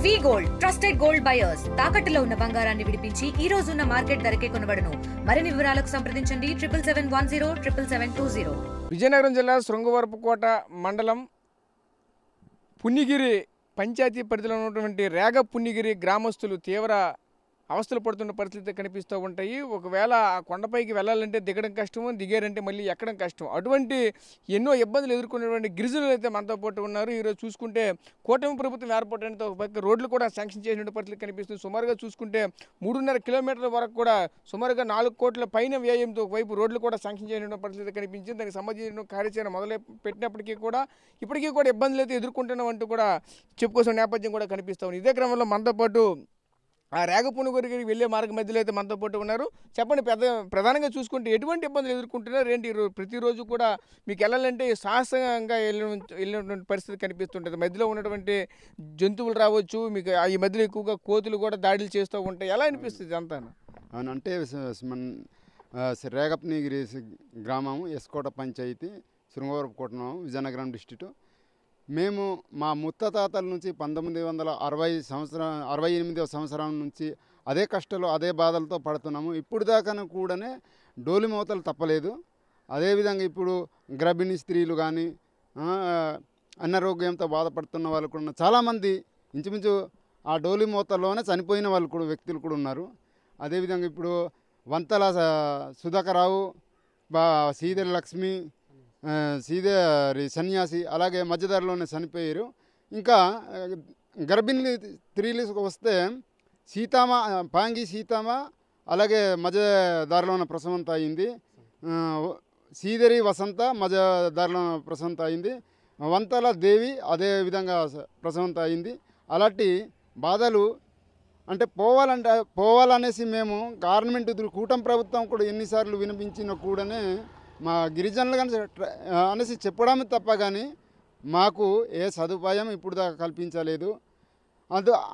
వి gold trusted gold buyers తాకట్టులో ఉన్న బంగారాన్ని విడిపించి ఈ రోజు ఉన్న మార్కెట్ ధరకే కొనబడును. మరిన్ని వివరాలకు సంప్రదించండి 7771077720. విజయనగరం జిల్లా శృంగవరపుకోట మండలం పుణ్యగిరి పంచాయతీ పరిధిలో ఉన్నటువంటి రేగ పుణ్యగిరి గ్రామస్తులు తీవ్ర అవస్థలు పడుతున్న పరిస్థితి కనిపిస్తూ ఉంటాయి. ఒకవేళ ఆ కొండపైకి వెళ్ళాలంటే దిగడం కష్టము, దిగారంటే మళ్ళీ ఎక్కడం కష్టం. అటువంటి ఎన్నో ఇబ్బందులు ఎదుర్కొన్నటువంటి గిరిజనులు అయితే మనతో పాటు ఉన్నారు. ఈరోజు చూసుకుంటే కూటమి ప్రభుత్వం ఏర్పడడంతో ఒక పక్క రోడ్లు కూడా శాంక్షన్ చేసినటువంటి పరిస్థితి కనిపిస్తుంది. సుమారుగా చూసుకుంటే 3.5 కిలోమీటర్ల వరకు కూడా సుమారుగా 4 కోట్ల పైన వ్యయంతో ఒకవైపు రోడ్లు కూడా శాంక్షన్ చేసినటువంటి పరిస్థితి కనిపించింది. దానికి సంబంధించిన కార్యాచరణ మొదలు పెట్టినప్పటికీ కూడా ఇప్పటికీ కూడా ఇబ్బందులు అయితే ఎదుర్కొంటున్నాం అంటూ కూడా చెప్పుకోసం నేపథ్యం కూడా కనిపిస్తూ ఉంది. ఇదే క్రమంలో మనతో పాటు ఆ రేగపుణుగురికి వెళ్ళే మార్గం మధ్యలో అయితే మనతో పాటు ఉన్నారు. చెప్పండి, ప్రధానంగా చూసుకుంటే ఎటువంటి ఇబ్బందులు ఎదుర్కొంటున్నారు ఏంటి? ప్రతిరోజు కూడా మీకు వెళ్ళాలంటే సాహసంగా వెళ్ళినటువంటి పరిస్థితి కనిపిస్తుంటుంది. మధ్యలో ఉన్నటువంటి జంతువులు రావచ్చు, మీకు ఈ మధ్యలో ఎక్కువగా కోతులు కూడా దాడులు చేస్తూ ఉంటాయి. ఎలా అనిపిస్తుంది అంతా? అంటే రేగపుణిగిరి గ్రామం ఎస్కోట పంచాయతీ శృంగవరపుకోట విజయనగరం డిస్ట్రిక్ట్. మేము మా ముత్తతాతల నుంచి 1968 సంవత్సరం నుంచి అదే కష్టాలు అదే బాధలతో పడుతున్నాము. ఇప్పుడు దాకా కూడానే డోలి మోతలు తప్పలేదు. అదేవిధంగా ఇప్పుడు గర్భిణీ స్త్రీలు కానీ అనారోగ్యంతో బాధపడుతున్న వాళ్ళు కూడా చాలామంది ఇంచుమించు ఆ డోలి మోతల్లోనే చనిపోయిన వాళ్ళు కూడా వ్యక్తులు కూడా ఉన్నారు. అదేవిధంగా ఇప్పుడు వంతల సుధాకరరావు, శ్రీధర్ లక్ష్మి, శ్రీధరి సన్యాసి అలాగే మధ్యదారిలోనే చనిపోయారు. ఇంకా గర్భిణీ స్త్రీలు వస్తే పాంగి సీతమ్మ అలాగే మధ్యదారిలోనే ప్రసవంత అయింది. శ్రీధరి వసంత మధ్యదారిలో ప్రసవంత అయింది. వంతల దేవి అదే విధంగా ప్రసవంత అయింది. అలాంటి బాధలు అంటే పోవాలనేసి మేము గవర్నమెంట్ కూటమి ప్రభుత్వం కూడా ఎన్నిసార్లు వినిపించినా కూడానే మా గిరిజనులు కానీ అనేసి చెప్పడమే తప్ప కానీ మాకు ఏ సదుపాయం ఇప్పుడు దాకా కల్పించలేదు.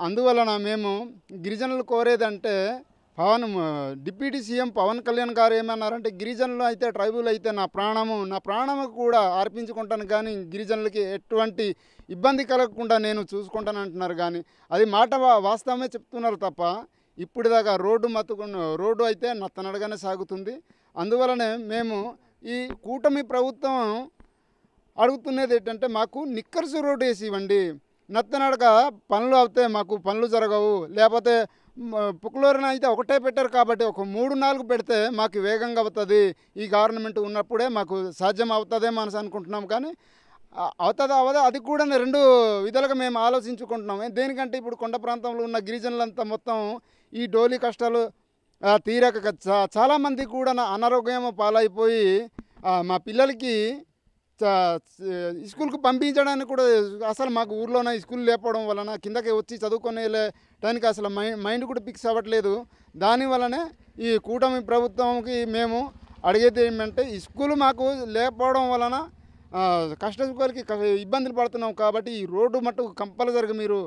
అందువలన మేము గిరిజనులు కోరేదంటే డిప్యూటీ సీఎం పవన్ కళ్యాణ్ గారు ఏమన్నారంటే, గిరిజనులు అయితే ట్రైబుల్ అయితే నా ప్రాణము కూడా అర్పించుకుంటాను కానీ గిరిజనులకి ఎటువంటి ఇబ్బంది కలగకుండా నేను చూసుకుంటాను అంటున్నారు. కానీ అది మాట వాస్తవమే చెప్తున్నారు తప్ప ఇప్పుడు దాకా రోడ్డు అయితే నత్తనడగానే సాగుతుంది. అందువలనే మేము ఈ కూటమి ప్రభుత్వం అడుగుతున్నది ఏంటంటే, మాకు నిక్కర్స్ రోడ్డు వేసి ఇవ్వండి. నత్తనడక పనులు అవుతే మాకు పనులు జరగవు. లేకపోతే పుక్లోరిన అయితే ఒకటే పెట్టారు కాబట్టి ఒక 3-4 పెడితే మాకు వేగంగా అవుతుంది. ఈ గవర్నమెంట్ ఉన్నప్పుడే మాకు సాధ్యం అవుతుందేమో అని అనుకుంటున్నాం. కానీ అవుతుందా అది కూడా 2 విధాలుగా మేము ఆలోచించుకుంటున్నాం. దేనికంటే ఇప్పుడు కొండ ప్రాంతంలో ఉన్న గిరిజనులంతా మొత్తం ఈ డోలీ కష్టాలు తీరక చాలామంది కూడా అనారోగ్యం పాలైపోయి మా పిల్లలకి స్కూల్కి పంపించడానికి కూడా అసలు మాకు ఊర్లోనే స్కూల్ లేకపోవడం వలన కిందకి వచ్చి చదువుకునేటానికి అసలు మైండ్ కూడా ఫిక్స్ అవ్వట్లేదు. దానివల్లనే ఈ కూటమి ప్రభుత్వంకి మేము అడిగేది ఏమంటే, ఈ స్కూల్ మాకు లేకపోవడం వలన కష్టసుఖాలకి ఇబ్బందులు పడుతున్నాం. కాబట్టి ఈ రోడ్డు మట్టుకు కంపల్సరిగా మీరు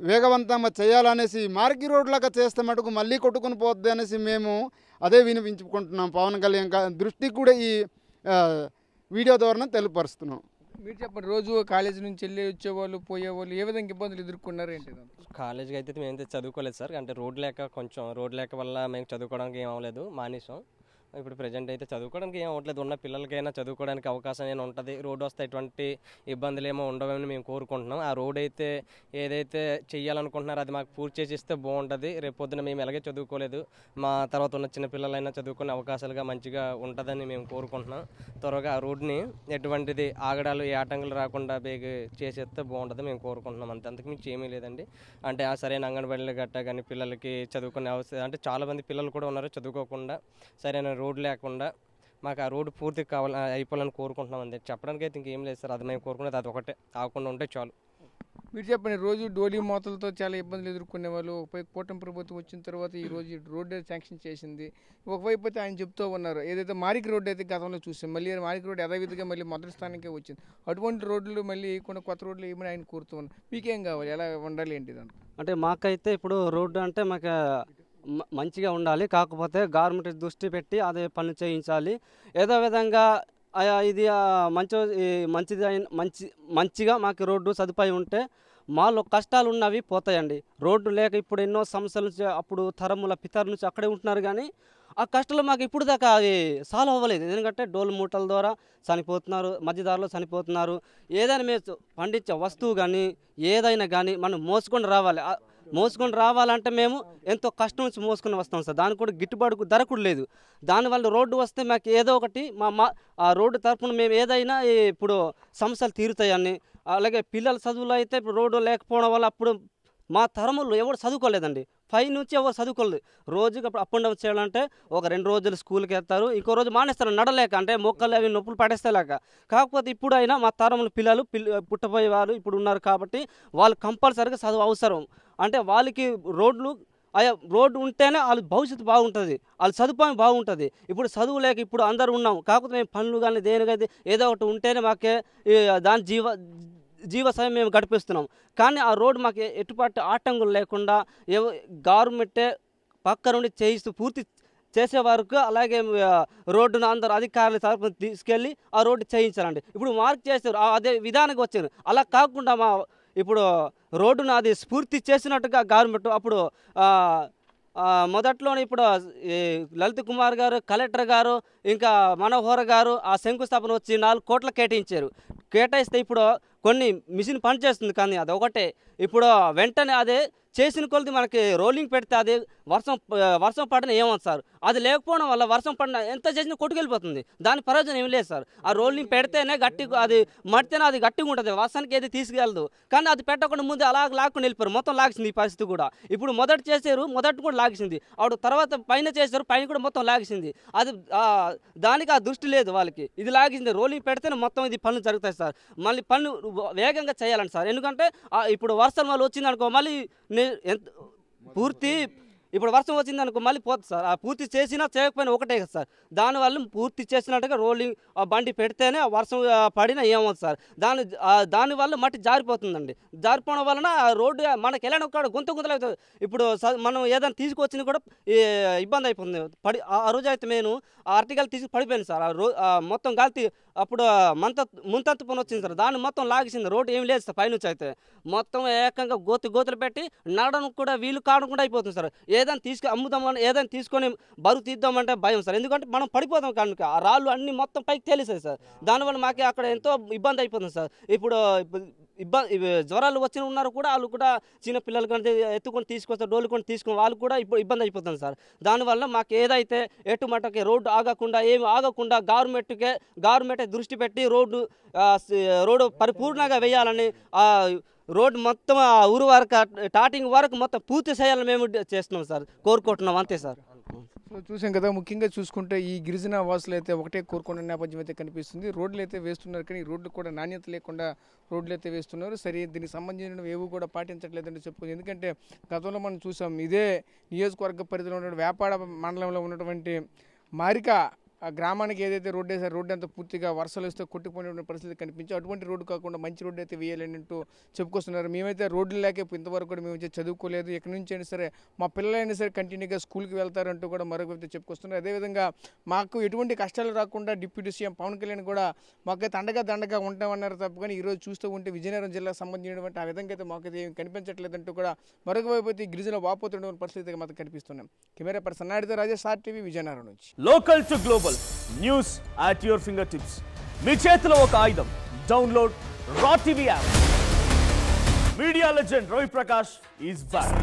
వేగవంతంగా చేయాలనేసి, మార్గి రోడ్లాగా చేస్తే మటుకు మళ్ళీ కొట్టుకుని పోద్ది అనేసి మేము అదే వినిపించుకుంటున్నాం. పవన్ కళ్యాణ్ దృష్టికి కూడా ఈ వీడియో ద్వారా తెలియపరుస్తున్నాం. మీరు చెప్పండి, రోజు కాలేజీ నుంచి వెళ్ళి వచ్చేవాళ్ళు పోయేవాళ్ళు ఏ విధంగా ఇబ్బందులు ఎదుర్కొన్నారు ఏంటి? కాలేజీకి అయితే మేము చదువుకోలేదు సార్. అంటే రోడ్ లేక వల్ల మేము చదువుకోవడానికి ఏం అవ్వలేదు, మానేసాం. ఇప్పుడు ప్రజెంట్ అయితే చదువుకోవడానికి ఏం అవ్వట్లేదు. ఉన్న పిల్లలకైనా చదువుకోవడానికి అవకాశం ఏమైనా ఉంటుంది. రోడ్డు వస్తే ఎటువంటి ఇబ్బందులు ఏమో ఉండవని మేము కోరుకుంటున్నాం. ఆ రోడ్ అయితే ఏదైతే చెయ్యాలనుకుంటున్నారో అది మాకు పూర్తి చేసిస్తే బాగుంటుంది. రేపు పొద్దున మేము ఎలాగే చదువుకోలేదు, మా తర్వాత ఉన్న చిన్న పిల్లలైనా చదువుకునే అవకాశాలుగా మంచిగా ఉంటుందని మేము కోరుకుంటున్నాం. త్వరగా ఆ రోడ్ని ఎటువంటిది ఆగడాలు ఏ ఆటంకాలు రాకుండా బేగ చేసేస్తే బాగుంటుంది మేము కోరుకుంటున్నాం. అంతకు మించి ఏమీ లేదండి. అంటే ఆ సరైన అంగన్వాడీలు గట్టా కానీ పిల్లలకి చదువుకునే అవసరం అంటే చాలామంది పిల్లలు కూడా ఉన్నారు చదువుకోకుండా, సరైన రోడ్డు లేకుండా. మాకు ఆ రోడ్డు పూర్తి అయిపోవాలని కోరుకుంటున్నాం. అంతే, చెప్పడానికి అయితే ఇంకేం లేదు సార్. అది మేము కోరుకునేది అది ఒకటే, ఆగకుండా ఉంటే చాలు. మీరు చెప్పండి, రోజు డోలీ మోతలతో చాలా ఇబ్బందులు ఎదుర్కొనే వాళ్ళు. ఒకవైపు కూటమి ప్రభుత్వం వచ్చిన తర్వాత ఈ రోజు రోడ్డు శాంక్షన్ చేసింది. ఒకవైపు అయితే ఆయన చెప్తూ ఉన్నారు, ఏదైతే మారికి రోడ్డు అయితే గతంలో చూసాం, మళ్ళీ మారికి రోడ్డు యథావిధిగా మళ్ళీ మొదటి స్థానానికే వచ్చింది. అటువంటి రోడ్లు మళ్ళీ వేయకుండా కొత్త రోడ్లు వేయమని ఆయన కోరుతూ ఉన్నారు. మీకేం కావాలి, ఎలా ఉండాలి ఏంటి దాంట్లో? అంటే మాకైతే ఇప్పుడు రోడ్డు అంటే మాకు మంచిగా ఉండాలి. కాకపోతే గవర్నమెంట్ దృష్టి పెట్టి అదే పని చేయించాలి. ఏదో విధంగా ఇది మంచిగా మాకు రోడ్డు సదుపాయం ఉంటే మాలో కష్టాలు ఉన్నవి పోతాయండి. రోడ్డు లేక ఇప్పుడు ఎన్నో సమస్యల నుంచి అప్పుడు తరముల పితరుల నుంచి అక్కడే ఉంటున్నారు, కానీ ఆ కష్టాలు మాకు ఇప్పుడు దాకా అది సాల్వ్ అవ్వలేదు. ఎందుకంటే డోలు మూటల ద్వారా చనిపోతున్నారు, మధ్యదారులో చనిపోతున్నారు. ఏదైనా మేము పండించే వస్తువు కానీ ఏదైనా కానీ మనం మోసుకొని రావాలి. మోసుకొని రావాలంటే మేము ఎంతో కష్టం నుంచి మోసుకొని వస్తాం సార్. దానికి కూడా గిట్టుబాటు ధర కూడా లేదు. దానివల్ల రోడ్డు వస్తే మాకు ఏదో ఒకటి ఆ రోడ్డు తరఫున మేము ఏదైనా ఇప్పుడు సమస్యలు తీరుతాయని. అలాగే పిల్లల చదువులు అయితే ఇప్పుడు రోడ్డు లేకపోవడం వల్ల అప్పుడు మా తరములు ఎవరు చదువుకోలేదండి. 5 నుంచి ఎవరు చదువుకోలేదు. రోజుకి అప్పుడు అప్ అండ్ డౌన్ చేయాలంటే ఒక 2 రోజులు స్కూల్కి వెళ్తారు, ఇంకో రోజు మానేస్తారు నడలేక, అంటే మొక్కలు అవి నొప్పులు పడేస్తేలేక. కాకపోతే ఇప్పుడు అయినా మా తరముల పిల్లలు పుట్టబోయే వాళ్ళు ఇప్పుడు ఉన్నారు కాబట్టి వాళ్ళు కంపల్సరీగా చదువు అవసరం. అంటే వాళ్ళకి రోడ్డు ఉంటేనే వాళ్ళ భవిష్యత్తు బాగుంటుంది, వాళ్ళ సదుపాయం బాగుంటుంది. ఇప్పుడు చదువు లేక ఇప్పుడు అందరూ ఉన్నాం, కాకపోతే మేము పనులు కానీ దేనికైతే ఏదో ఒకటి ఉంటేనే మాకే దాని జీవసాయం మేము గడిపిస్తున్నాం. కానీ ఆ రోడ్డు మాకు ఎటువంటి ఆటంకులు లేకుండా గవర్నమెంటే పక్క నుండి చేయిస్తూ పూర్తి చేసే వరకు, అలాగే రోడ్డును అందరూ అధికారుల తరఫున తీసుకెళ్ళి ఆ రోడ్డు చేయించాలండి. ఇప్పుడు మార్క్ చేస్తారు, అదే విధానంగా వచ్చారు. అలా కాకుండా ఇప్పుడు రోడ్డును అది స్ఫూర్తి చేసినట్టుగా గవర్నమెంట్ అప్పుడు మొదట్లోనే ఇప్పుడు లలిత్ కుమార్ గారు, కలెక్టర్ గారు, ఇంకా మనోహర్ గారు ఆ శంకుస్థాపన వచ్చి 4 కోట్లు కేటాయిస్తే ఇప్పుడు కొన్ని మిషన్ పనిచేస్తుంది, కానీ అది ఒకటే. ఇప్పుడు వెంటనే అదే చేసిన కొలది మనకి రోలింగ్ పెడితే అది వర్షం పడిన ఏమవుతుంది సార్. అది లేకపోవడం వల్ల వర్షం పడిన ఎంత చేసినా కొట్టుకెళ్ళిపోతుంది, దాని ప్రయోజనం ఏం లేదు సార్. ఆ రోలింగ్ పెడితేనే అది మడితేనే అది గట్టిగా ఉంటుంది, వర్షానికి ఏది తీసుకెళ్ళదు. కానీ అది పెట్టకుండా ముందు అలా లాక్కుని వెళ్ళిపోయారు, మొత్తం లాగేసింది ఈ పరిస్థితి కూడా. ఇప్పుడు మొదటి కూడా లాగేసింది, అప్పుడు తర్వాత పైన చేశారు, పైన కూడా మొత్తం లాగేసింది. అది దానికి ఆ దృష్టి లేదు వాళ్ళకి. ఇది లాగేసింది, రోలింగ్ పెడితేనే మొత్తం ఇది పనులు జరుగుతాయి సార్. మళ్ళీ పనులు వేగంగా చేయాలండి సార్. ఎందుకంటే ఇప్పుడు వర్షం వల్ల వచ్చిందనుకో మళ్ళీ పూర్తి ఇప్పుడు వర్షం వచ్చిందనుకో మళ్ళీ పోతుంది సార్. ఆ పూర్తి చేసినా చేయకపోయినా ఒకటే కదా సార్. దానివల్ల పూర్తి చేసినట్టుగా రోలింగ్ బండి పెడితేనే వర్షం పడినా ఏమవుతుంది సార్. దానివల్ల మట్టి జారిపోతుందండి. జారిపోవడం వలన రోడ్డు మనకి ఎలా ఒక గుంతలు అవుతుంది. ఇప్పుడు మనం ఏదైనా తీసుకొచ్చినా కూడా ఇబ్బంది అయిపోతుంది. ఆ రోజు అయితే నేను ఆర్టికల్ తీసుకు పడిపోయాను సార్. మొత్తం గాలి అప్పుడు ముంతంతు పని వచ్చింది సార్, దాన్ని మొత్తం లాగేసింది. రోడ్డు ఏం లేదు సార్, పైనుంచి అయితే మొత్తం ఏకంగా గోతులు పెట్టి నడడానికి కూడా వీలు కాడకుండా అయిపోతుంది సార్. ఏదైనా అమ్ముదామని ఏదైనా తీసుకొని బరువు తీద్దామంటే భయం సార్. ఎందుకంటే మనం పడిపోతాం కనుక ఆ రాళ్ళు అన్నీ మొత్తం పైకి తేలిసాయి సార్. దానివల్ల మాకు అక్కడ ఎంతో ఇబ్బంది అయిపోతుంది సార్. ఇప్పుడు జ్వరాలు వచ్చిన ఉన్నారు కూడా, వాళ్ళు కూడా చిన్న పిల్లలు కానీ ఎత్తుకొని తీసుకొస్తారు, డోలు కొని తీసుకొని వాళ్ళు కూడా ఇప్పుడు ఇబ్బంది అయిపోతుంది సార్. దానివల్ల మాకు ఏదైతే ఎటుమటకి రోడ్డు ఏమి ఆగకుండా గవర్నమెంటే దృష్టి పెట్టి రోడ్డు పరిపూర్ణంగా వేయాలని, రోడ్డు మొత్తం ఆ ఊరు వరకు స్టార్టింగ్ వరకు మొత్తం పూర్తి చేయాలని మేము చేస్తున్నాం సార్, కోరుకుంటున్నాం అంతే సార్. చూసాం కదా, ముఖ్యంగా చూసుకుంటే ఈ గిరిజన వాసులు అయితే ఒకటే కోరుకున్న నేపథ్యం అయితే కనిపిస్తుంది. రోడ్లు అయితే వేస్తున్నారు, కానీ రోడ్లు కూడా నాణ్యత లేకుండా రోడ్లు అయితే వేస్తున్నారు. సరే, దీనికి సంబంధించిన ఏవి కూడా పాటించట్లేదని చెప్పుకోవచ్చు. ఎందుకంటే గతంలో మనం చూసాం, ఇదే నియోజకవర్గ పరిధిలో ఉన్న వేపాడ మండలంలో ఉన్నటువంటి మారిక ఆ గ్రామానికి ఏదైతే రోడ్డు వేసారో రోడ్డు అంతా పూర్తిగా వర్షాలు వస్తే కొట్టుకుపోయిన పరిస్థితి కనిపించి, అటువంటి రోడ్డు కాకుండా మంచి రోడ్డు అయితే వేయాలని అంటూ చెప్పుకొస్తున్నారు. మేమైతే రోడ్లు లేక ఇంతవరకు కూడా మేము చదువుకోలేదు, ఎక్కడి నుంచి అయినా సరే మా పిల్లలైనా సరే కంటిన్యూగా స్కూల్కి వెళ్తారంటూ కూడా మరొకైతే చెప్పుకొస్తున్నారు. అదేవిధంగా మాకు ఎటువంటి కష్టాలు రాకుండా డిప్యూటీ సీఎం పవన్ కళ్యాణ్ కూడా మాకైతే దండగా ఉంటామన్నారు తప్ప, కానీ ఈరోజు చూస్తూ ఉంటే విజయనగరం జిల్లాకు సంబంధించినటువంటి ఆ విధంగా అయితే మాకైతే ఏమి కనిపించట్లేదంటూ కూడా మరొక వైపు అయితే గిరిజన వాపోతున్న పరిస్థితి మాకు కనిపిస్తున్నాం. కెమెరా పర్సన్ నాయుడుతో రాజేష్, RTV, విజయనగరం నుంచి. Local to global news at your fingertips. మీ చేతిలో ఒక ఆయుధం. Download R TV app. Media legend Ravi Prakash is back.